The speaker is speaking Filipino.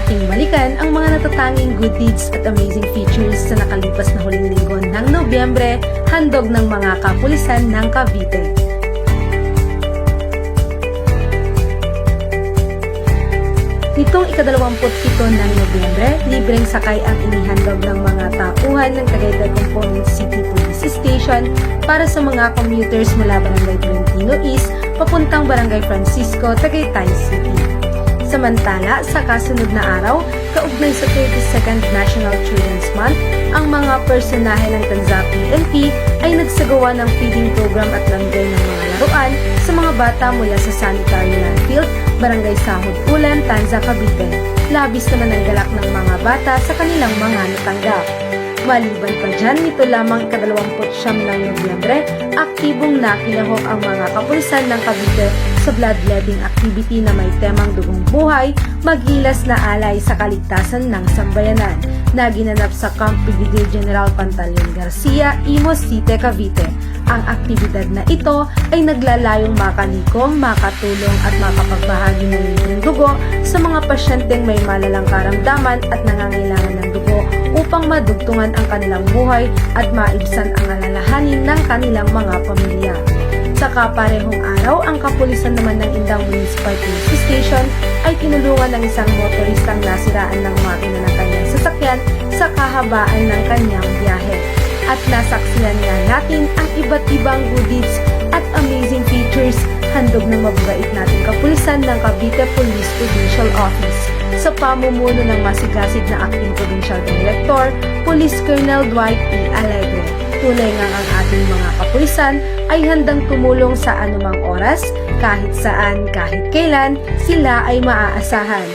ating balikan ang mga natatanging good deeds at amazing features sa nakalipas na huling linggo ng Nobyembre, handog ng mga kapulisan ng Cavite. Nitong ika-27 ng Nobyembre, libreng sakay ang inihandog ng mga tauhan ng Tagaytay Component City Police Station para sa mga commuters mula Barangay Tolentino East papuntang Barangay Francisco, Tagaytay City. Samantala, sa kasunod na araw, kaugnay sa 32nd National Children's Month, ang mga personahe ng Tanza PNP ay nagsagawa ng feeding program at lamgay ng mga laruan sa mga bata mula sa Sanitary Landfill, Barangay Sahod Ulan, Tanza, Cavite. Labis naman ang galak ng mga bata sa kanilang mga natanggap. Maliban pa dyan, nito lamang ika-29 ng Nobyembre, aktibong nakilahok ang mga kapulisan ng Cavite sa bloodletting activity na may temang dugong buhay, magilas na alay sa kaligtasan ng sambayanan na ginanap sa Camp Brigadier General Pantaleon Garcia, Imus City, Cavite. Ang aktibidad na ito ay naglalayong makalikom, makatulong at makapagbahagi ng libreng dugo sa mga pasyenteng may malalang karamdaman at nangangailangan ng dugo upang madugtungan ang kanilang buhay at maibsan ang alalahanin ng kanilang mga pamilya. Sa kaparehong araw, ang kapulisan naman ng Indang Municipal Police Station ay tinulungan ng isang motoristang nasiraan ng makina ng kanyang sasakyan sa kahabaan ng kanyang biyahe. At nasaksihan nga natin ang iba't ibang good deeds at amazing features handog ng mababait nating kapulisan ng Cavite Police Provincial Office sa pamumuno ng masigasig na Acting Provincial Director, Police Colonel Dwight E. Alegre. Tunay nga ang ating mga kapulisan ay handang tumulong sa anumang oras, kahit saan, kahit kailan, sila ay maaasahan.